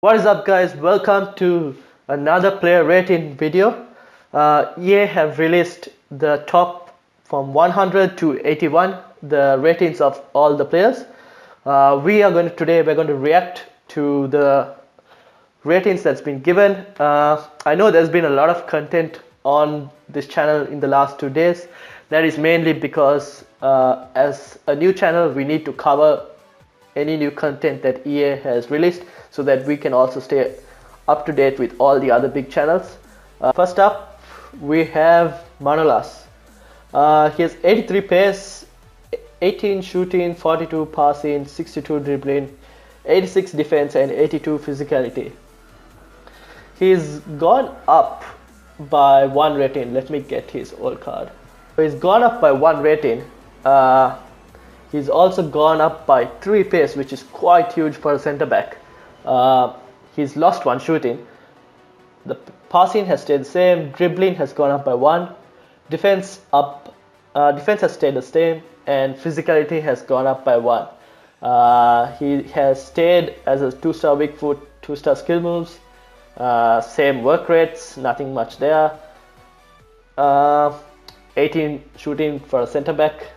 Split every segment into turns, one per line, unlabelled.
What is up, guys? Welcome to another player rating video. EA have released the top from 100 to 81, the ratings of all the players. Today we're going to react to the ratings that's been given. I know there's been a lot of content on this channel in the last 2 days. That is mainly because as a new channel we need to cover any new content that EA has released so that we can also stay up to date with all the other big channels. First up, we have Manolas. He has 83 pace, 18 shooting, 42 passing, 62 dribbling, 86 defense and 82 physicality. He's gone up by 1 rating. Let me get his old card. So he's gone up by 1 rating. He's also gone up by 3 pace, which is quite huge for a centre back. He's lost 1 shooting. The passing has stayed the same. Dribbling has gone up by 1. Defense has stayed the same, and physicality has gone up by 1. He has stayed as a 2-star weak foot, 2-star skill moves. Same work rates, nothing much there. 18 shooting for a centre back.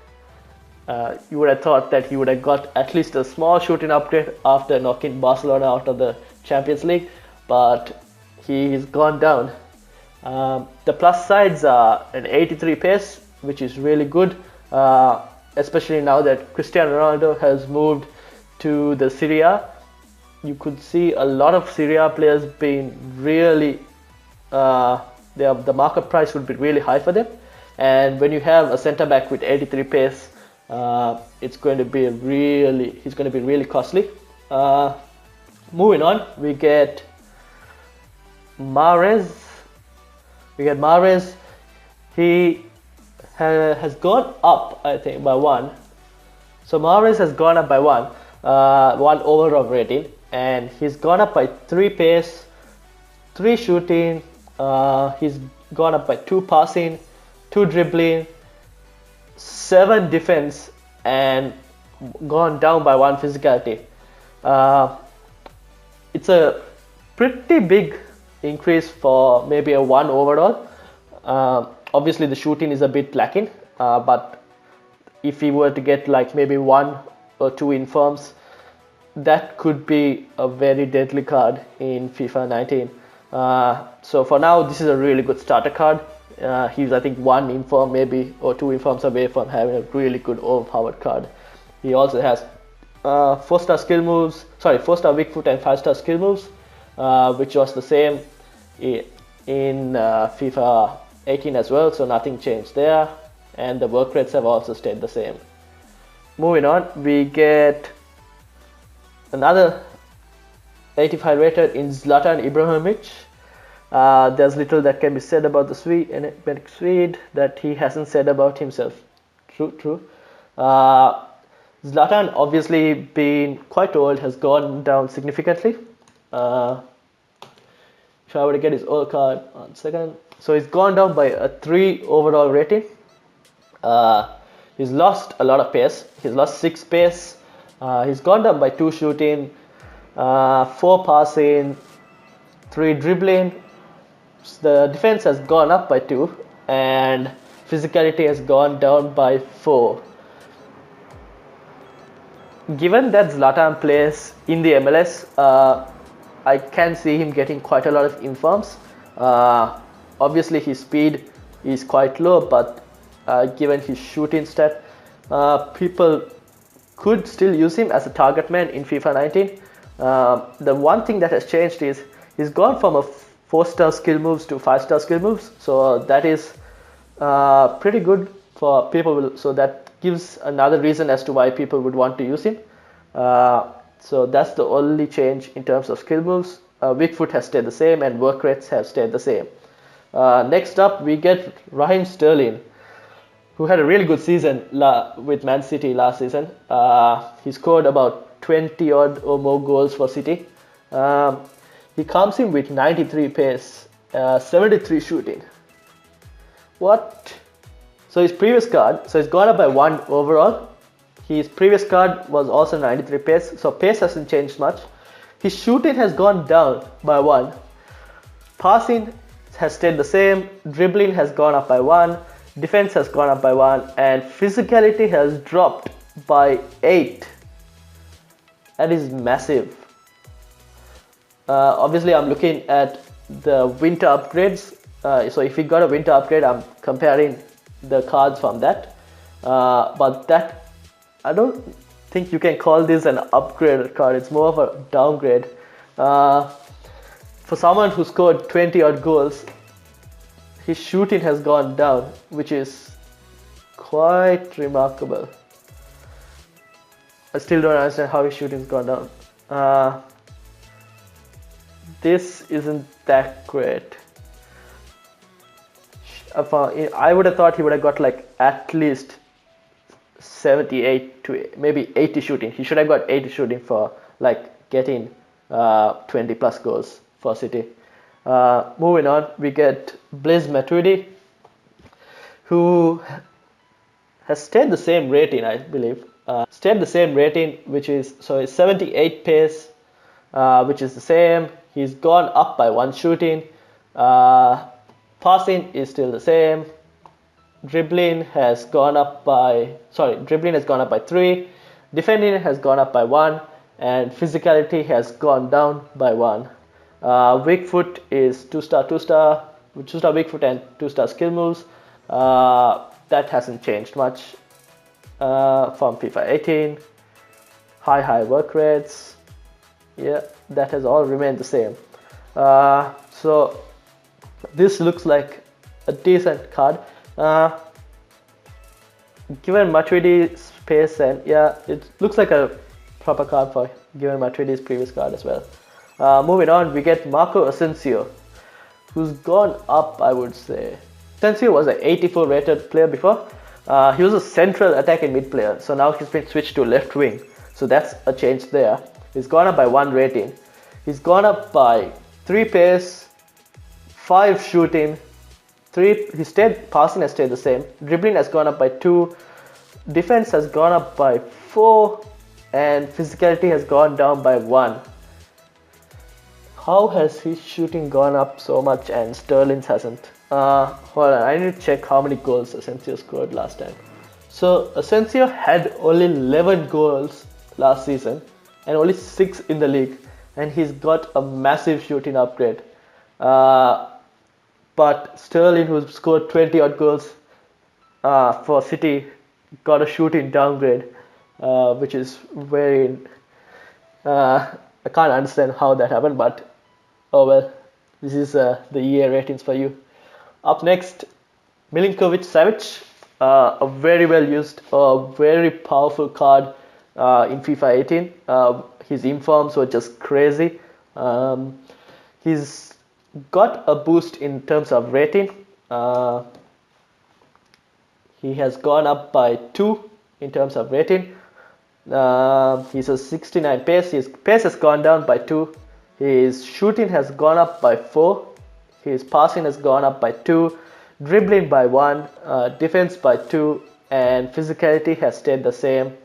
You would have thought that he would have got at least a small shooting upgrade after knocking Barcelona out of the Champions League, but he's gone down. The plus sides are an 83 pace, which is really good, especially now that Cristiano Ronaldo has moved to the Serie A. You could see a lot of Serie A players being really, the market price would be really high for them, and when you have a centre back with 83 pace, he's going to be really costly. Moving on, we get Mahrez. He has gone up, I think, by 1. So Mahrez has gone up by 1 overall rating, and he's gone up by 3 pace, 3 shooting. He's gone up by 2 passing, 2 dribbling, 7 defense, and gone down by 1 physicality. It's a pretty big increase for maybe a 1 overall. Obviously the shooting is a bit lacking, but if he were to get like maybe 1 or 2 informs, that could be a very deadly card in FIFA 19. So for now, this is a really good starter card. He's, I think, 1 inform maybe or 2 informs away from having a really good overpowered card. He also has 4-star skill moves, 4-star weak foot and 5-star skill moves, which was the same in FIFA 18 as well, so nothing changed there, and the work rates have also stayed the same. Moving on, we get another 85 rated in Zlatan Ibrahimovic. There's little that can be said about the Swede that he hasn't said about himself. True. Zlatan, obviously being quite old, has gone down significantly. If I were to get his old card, 1 second. So he's gone down by a 3 overall rating. He's lost a lot of pace. He's lost 6 pace. He's gone down by 2 shooting, 4 passing, 3 dribbling. The defense has gone up by 2, and physicality has gone down by 4. Given that Zlatan plays in the MLS, I can see him getting quite a lot of informs. Obviously his speed is quite low, but given his shooting stat, people could still use him as a target man in FIFA 19. The one thing that has changed is he's gone from a 4-star skill moves to 5-star skill moves, so that is pretty good for people. So that gives another reason as to why people would want to use him. So that's the only change in terms of skill moves. Weak foot has stayed the same, and work rates have stayed the same. Next up, we get Raheem Sterling, who had a really good season with Man City last season. He scored about 20 odd or more goals for City. He comes in with 93 pace, 73 shooting. What? So his previous card, so he's gone up by 1 overall. His previous card was also 93 pace, so pace hasn't changed much. His shooting has gone down by 1. Passing has stayed the same. Dribbling has gone up by 1. Defense has gone up by 1. And physicality has dropped by 8. That is massive. Obviously, I'm looking at the winter upgrades. So if he got a winter upgrade, I'm comparing the cards from that. But that, I don't think you can call this an upgrade card. It's more of a downgrade. For someone who scored 20 odd goals, his shooting has gone down, which is quite remarkable. I still don't understand how his shooting's gone down. This isn't that great. I would have thought he would have got like at least 78 to maybe 80 shooting. He should have got 80 shooting for like getting 20 plus goals for City. Moving on, we get Blaise Matuidi, who has stayed the same rating, I believe. Stayed the same rating, which is, so it's 78 pace, which is the same. He's gone up by 1 shooting. Passing is still the same. Dribbling has gone up by 3. Defending has gone up by 1, and physicality has gone down by 1. Weak foot is 2-star, 2-star weak foot and 2-star skill moves. That hasn't changed much from FIFA 18. High work rates. Yeah, that has all remained the same. So this looks like a decent card. Given Matuidi's pace, and yeah, it looks like a proper card for given Matuidi's previous card as well. Moving on, we get Marco Asensio, who's gone up, I would say. Asensio was an 84 rated player before. He was a central attacking mid player, so now he's been switched to left wing. So that's a change there. He's gone up by 1 rating. He's gone up by 3 pace, 5 shooting, 3. Passing has stayed the same. Dribbling has gone up by 2. Defense has gone up by 4, and physicality has gone down by 1. How has his shooting gone up so much and Sterling's hasn't? Hold on, I need to check how many goals Asensio scored last time. So Asensio had only 11 goals last season and only 6 in the league, and he's got a massive shooting upgrade. But Sterling, who scored 20 odd goals for City, got a shooting downgrade, which is very... I can't understand how that happened, but oh well, this is the EA ratings for you. Up next, Milinkovic-Savic, a very well used, very powerful card in FIFA 18. His informs were just crazy. He's got a boost in terms of rating. He has gone up by 2 in terms of rating. He's a 69 pace. His pace has gone down by 2. His shooting has gone up by 4. His passing has gone up by 2. Dribbling by 1. Defense by 2. And physicality has stayed the same.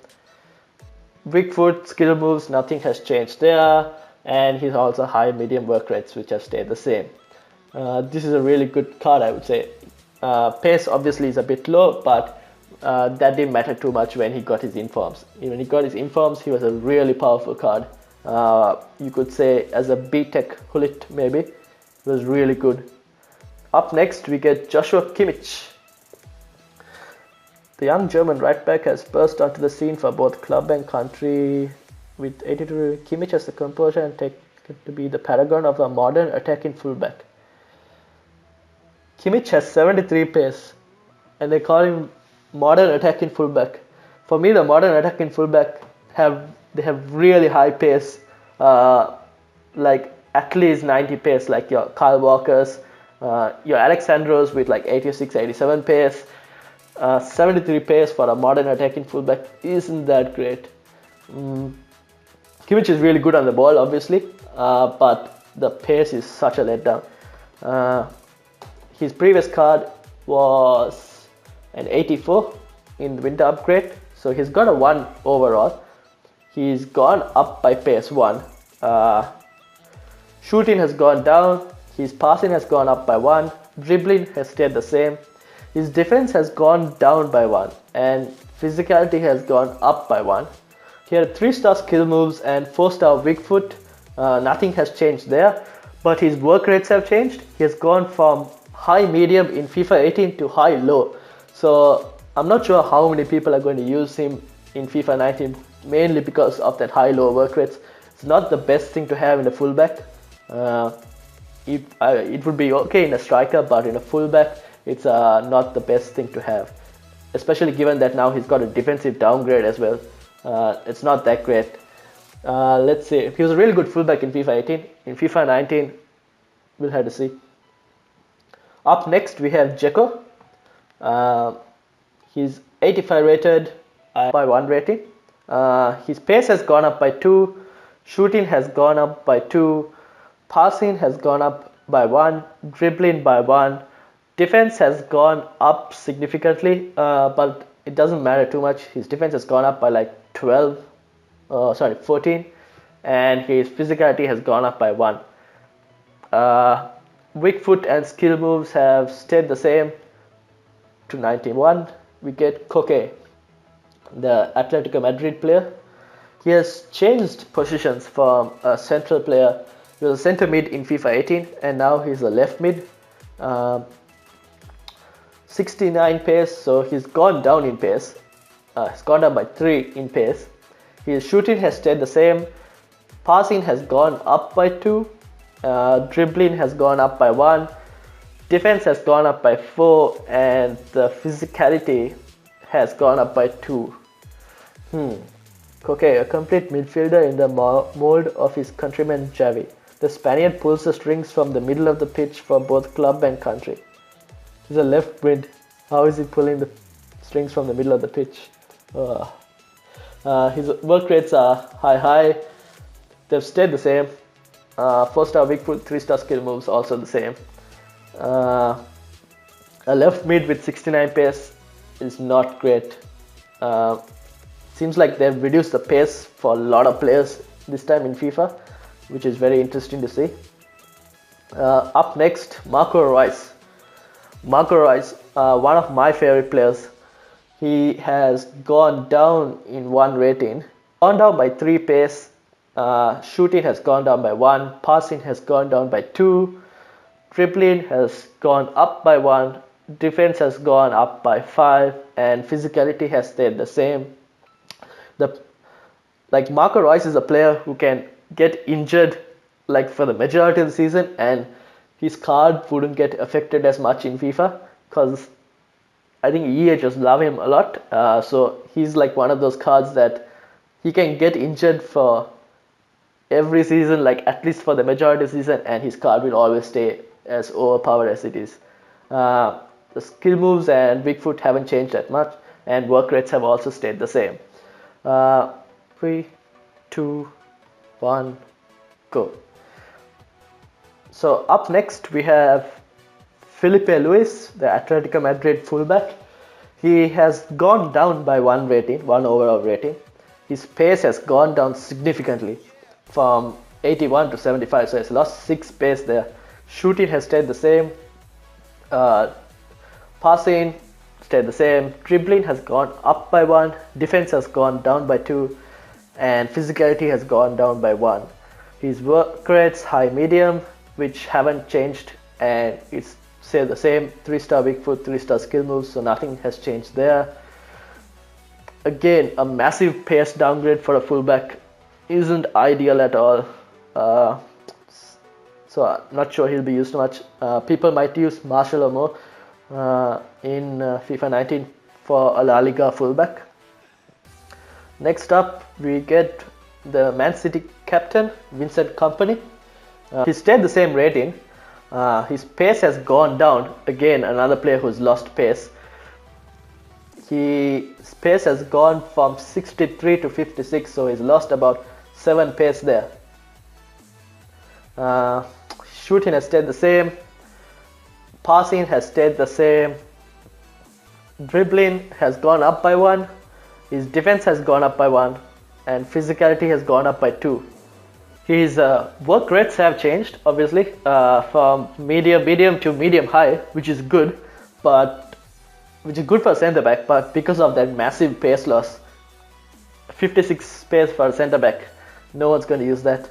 Weak foot, skill moves, nothing has changed there. And he's also high medium work rates, which have stayed the same. This is a really good card, I would say. Pace obviously is a bit low, but that didn't matter too much when he got his informs. When he got his informs, he was a really powerful card. You could say as a B-Tech Hullet maybe. It was really good. Up next, we get Joshua Kimmich. The young German right back has burst onto the scene for both club and country. With 82, Kimmich has the composure and taken to be the paragon of a modern attacking fullback. Kimmich has 73 pace, and they call him modern attacking fullback. For me, the modern attacking fullback have really high pace, like at least 90 pace, like your Kyle Walkers, your Alexandros with like 86, 87 pace. 73 pace for a modern attacking fullback isn't that great. Kimmich is really good on the ball, obviously, but the pace is such a letdown. His previous card was an 84 in the winter upgrade, so he's got a 1 overall. He's gone up by pace 1. Shooting has gone down, his passing has gone up by 1, dribbling has stayed the same, his defense has gone down by 1, and physicality has gone up by 1. He had 3-star skill moves and 4-star weak foot. Nothing has changed there, but his work rates have changed. He has gone from high medium in FIFA 18 to high low. So I'm not sure how many people are going to use him in FIFA 19, mainly because of that high low work rates. It's not the best thing to have in a fullback. It would be okay in a striker, but in a fullback it's not the best thing to have, especially given that now he's got a defensive downgrade as well. It's not that great. Let's see, he was a really good fullback in FIFA 18. In FIFA 19 we'll have to see. Up next we have Dzeko. He's 85 rated by 1 rating. His pace has gone up by 2, shooting has gone up by 2, passing has gone up by 1, dribbling by 1, defense has gone up significantly, but it doesn't matter too much. His defense has gone up by like 14, and his physicality has gone up by 1. Weak foot and skill moves have stayed the same to 91. We get Koke, the Atletico Madrid player. He has changed positions from a central player. He was a center mid in FIFA 18, and now he's a left mid. 69 pace, so he's gone down in pace. He's gone down by 3 in pace. His shooting has stayed the same. Passing has gone up by 2. Dribbling has gone up by 1. Defense has gone up by 4, and the physicality has gone up by 2. Okay, a complete midfielder in the mold of his countryman Xavi. The Spaniard pulls the strings from the middle of the pitch for both club and country. He's a left mid. How is he pulling the strings from the middle of the pitch? His work rates are high. They've stayed the same. 4-star weak foot, 3-star skill moves also the same. A left mid with 69 pace is not great. Seems like they've reduced the pace for a lot of players this time in FIFA, which is very interesting to see. Up next, Marco Reus. Marco Reus, one of my favorite players. He has gone down in 1 rating, gone down by 3 pace. Shooting has gone down by 1, passing has gone down by 2, dribbling has gone up by 1, defense has gone up by 5, and physicality has stayed the same. Marco Reus is a player who can get injured like for the majority of the season, and his card wouldn't get affected as much in FIFA because I think EA just love him a lot. So he's like one of those cards that he can get injured for every season, like at least for the majority of the season, and his card will always stay as overpowered as it is. The skill moves and weak foot haven't changed that much, and work rates have also stayed the same. 3, 2, 1, go. So up next we have Felipe Luis, the Atletico Madrid fullback. He has gone down by 1 rating, 1 overall rating. His pace has gone down significantly from 81 to 75, so he's lost 6 pace there. Shooting has stayed the same. Passing stayed the same. Dribbling has gone up by 1. Defense has gone down by 2. And physicality has gone down by 1. His work rates high medium, which haven't changed, and it's say the same. 3-star weak foot, 3-star skill moves, so nothing has changed there. Again, a massive pace downgrade for a fullback isn't ideal at all. So I'm not sure he'll be used much. People might use Marcelo more in FIFA 19 for a La Liga fullback. Next up, we get the Man City captain, Vincent Kompany. He stayed the same rating. His pace has gone down. Again, another player who's lost pace. His pace has gone from 63 to 56, so he's lost about 7 pace there. Shooting has stayed the same. Passing has stayed the same. Dribbling has gone up by 1. His defense has gone up by 1. And physicality has gone up by 2. His work rates have changed, obviously, from medium to medium high, which is good, but which is good for centre back. But because of that massive pace loss, 56 pace for centre back, no one's going to use that.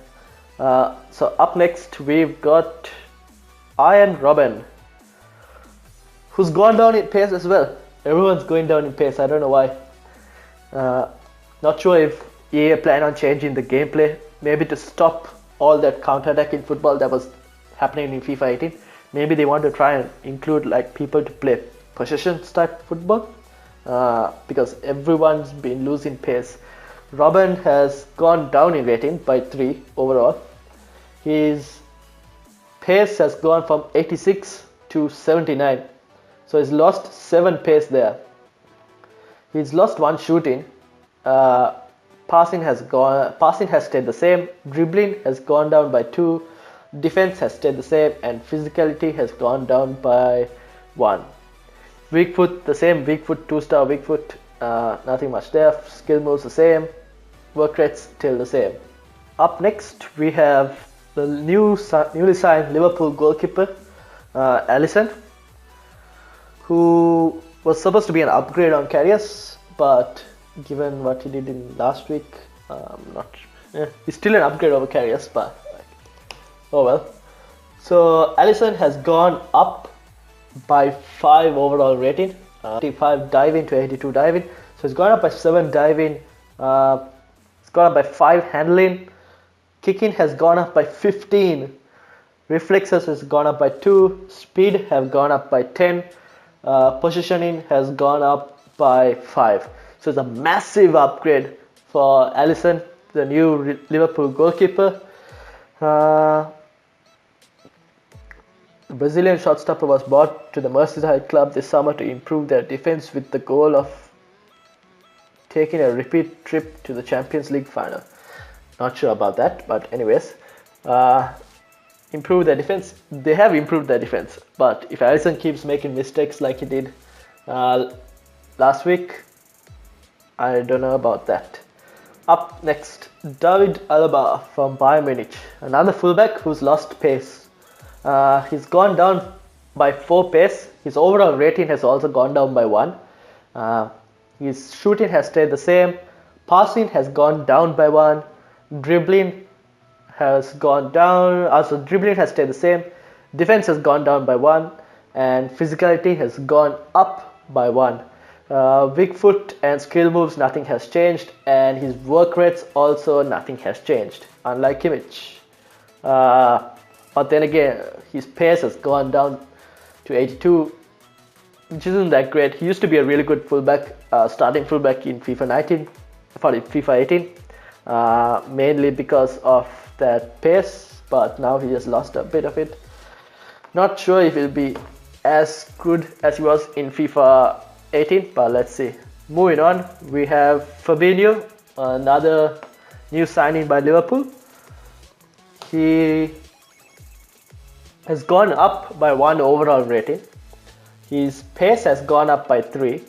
So up next we've got Arjen Robben, who's gone down in pace as well. Everyone's going down in pace. I don't know why. Not sure if EA plan on changing the gameplay, maybe to stop all that counter-attack in football that was happening in FIFA 18. Maybe they want to try and include like people to play possession type football, because everyone's been losing pace. Robben has gone down in rating by 3 overall. His pace has gone from 86 to 79, so he's lost 7 pace there. He's lost 1 shooting. Passing has stayed the same. Dribbling has gone down by 2. Defense has stayed the same, and physicality has gone down by 1. Weak foot the same. Weak foot 2-star weak foot. Nothing much there. Skill moves the same. Work rates still the same. Up next we have the newly signed Liverpool goalkeeper, Alisson, who was supposed to be an upgrade on Karius, but given what he did in last week, he's still an upgrade over Karius, but oh well. So Alisson has gone up by 5 overall rating, 85 diving to 82 diving. So he's gone up by 7 diving. It's gone up by 5 handling. Kicking has gone up by 15. Reflexes has gone up by 2. Speed have gone up by 10. Positioning has gone up by 5. So it's a massive upgrade for Alisson, the new Liverpool goalkeeper. The Brazilian shortstopper was brought to the Merseyside club this summer to improve their defense with the goal of taking a repeat trip to the Champions League final. Not sure about that, but anyways, improve their defense. They have improved their defense, but if Alisson keeps making mistakes like he did last week, I don't know about that. Up next, David Alaba from Bayern Munich, another fullback who's lost pace. He's gone down by 4 pace. His overall rating has also gone down by 1. His shooting has stayed the same. Passing has gone down by 1. Dribbling has gone down. Also, dribbling has stayed the same. Defense has gone down by 1, and physicality has gone up by 1. Weak foot and skill moves, nothing has changed, and his work rates also nothing has changed, unlike Kimmich. But then again, his pace has gone down to 82, which isn't that great. He used to be a really good fullback, starting fullback in FIFA 18, mainly because of that pace, but now he has lost a bit of it. Not sure if he'll be as good as he was in FIFA 18, but let's see. Moving on, we have Fabinho, another new signing by Liverpool. He has gone up by 1 overall rating. His pace has gone up by 3.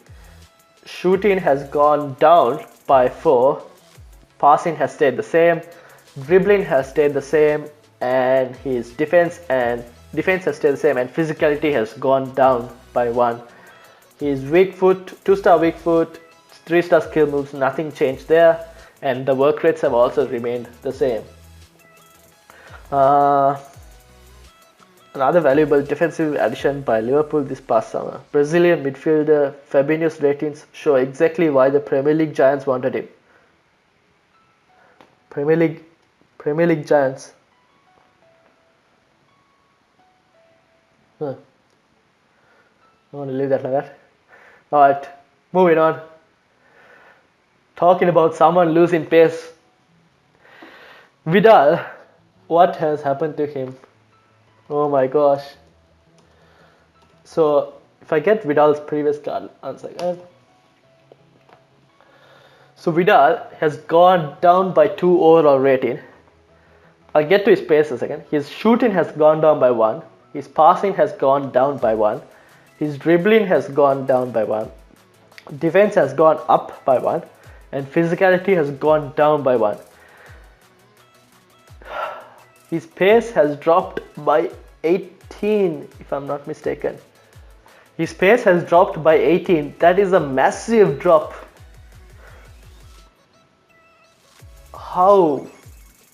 Shooting has gone down by 4. Passing has stayed the same. Dribbling has stayed the same, and his defense has stayed the same, and physicality has gone down by 1. His weak foot, 2-star weak foot, 3-star skill moves, nothing changed there, and the work rates have also remained the same. Another valuable defensive addition by Liverpool this past summer. Brazilian midfielder Fabinho's ratings show exactly why the Premier League giants wanted him. Premier League giants. I want to leave that like that. Alright, moving on. Talking about someone losing pace. Vidal, what has happened to him? Oh my gosh. So, if I get Vidal's previous card, 1 second. So Vidal has gone down by 2 overall rating. I'll get to his pace in a second. His shooting has gone down by 1. His passing has gone down by 1. His dribbling has gone down by 1. Defense has gone up by 1. And physicality has gone down by 1. His pace has dropped by 18, if I'm not mistaken. His pace has dropped by 18. That is a massive drop. How?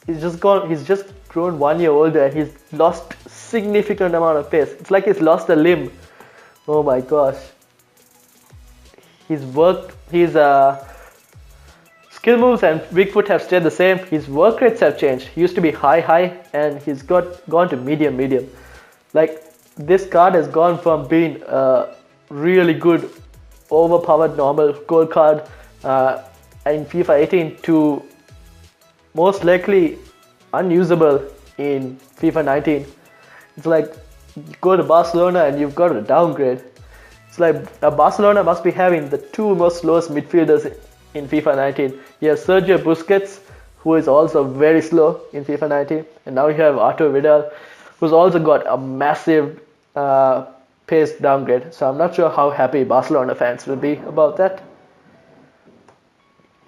He's just grown 1 year older and he's lost significant amount of pace. It's like he's lost a limb. Oh my gosh. His skill moves and weak foot have stayed the same. His work rates have changed. He used to be high and he's gone to medium. Like, this card has gone from being a really good overpowered normal gold card in FIFA 18 to most likely unusable in FIFA 19. It's like you go to Barcelona and you've got a downgrade. It's like Barcelona must be having the two most slowest midfielders in FIFA 19. You have Sergio Busquets, who is also very slow in FIFA 19, and now you have Arturo Vidal, who's also got a massive pace downgrade. So I'm not sure how happy Barcelona fans will be about that.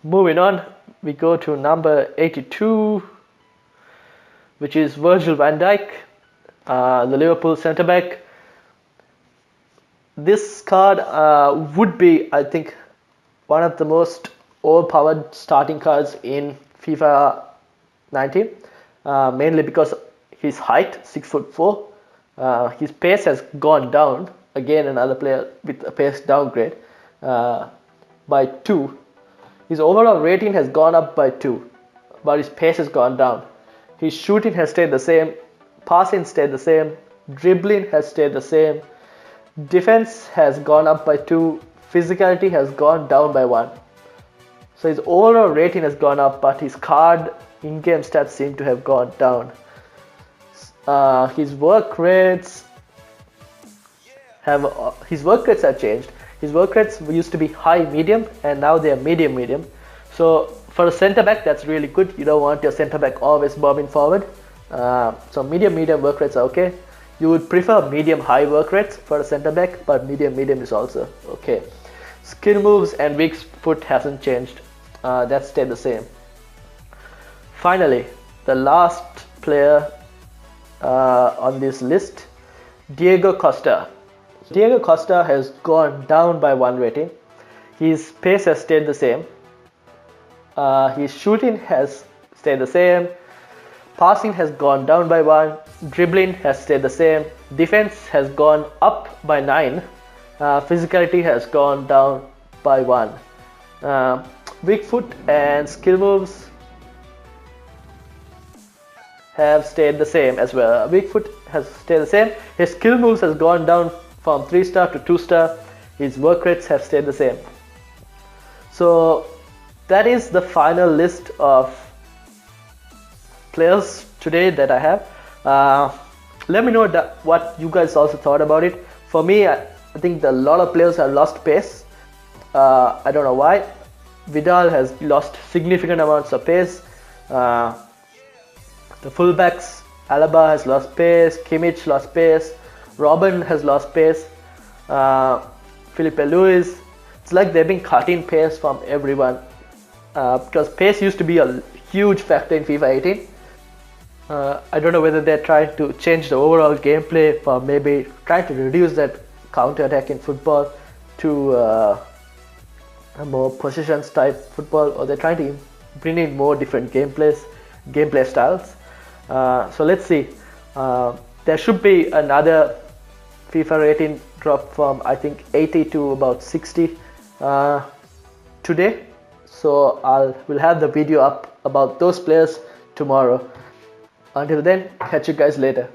Moving on, we go to number 82, which is Virgil van Dijk, the Liverpool centre-back. This card would be, I think, one of the most overpowered starting cards in FIFA 19, mainly because his height, 6'4". His pace has gone down. Again, another player with a pace downgrade by 2. His overall rating has gone up by 2, but his pace has gone down. His shooting has stayed the same, passing stayed the same, dribbling has stayed the same, defense has gone up by 2, physicality has gone down by 1. So his overall rating has gone up, but his card in-game stats seem to have gone down. His work rates have changed. His work rates used to be high medium and now they are medium. So for a centre back, that's really good. You don't want your centre back always bombing forward. So medium work rates are okay. You would prefer medium high work rates for a centre back, but medium is also okay. Skill moves and weak foot hasn't changed. That stayed the same. Finally, the last player on this list, Diego Costa. Diego Costa has gone down by 1 rating. His pace has stayed the same. His shooting has stayed the same. Passing has gone down by 1. Dribbling has stayed the same. Defense has gone up by 9. Physicality has gone down by 1. Weak foot and skill moves have stayed the same as well. Weak foot has stayed the same. His skill moves has gone down from 3-star to 2-star. His work rates have stayed the same. So that is the final list of players today that I have. Let me know what you guys also thought about it. For me, I think a lot of players have lost pace. I don't know why. Vidal has lost significant amounts of pace. The fullbacks, Alaba has lost pace, Kimmich lost pace, Robben has lost pace, Felipe Luis. It's like they've been cutting pace from everyone because pace used to be a huge factor in FIFA 18. I don't know whether they're trying to change the overall gameplay for maybe trying to reduce that counter-attack in football to a more positions type football, or they're trying to bring in more different gameplay styles. So let's see. There should be another FIFA rating drop from I think 80 to about 60 today. So we'll have the video up about those players tomorrow. Until then, catch you guys later.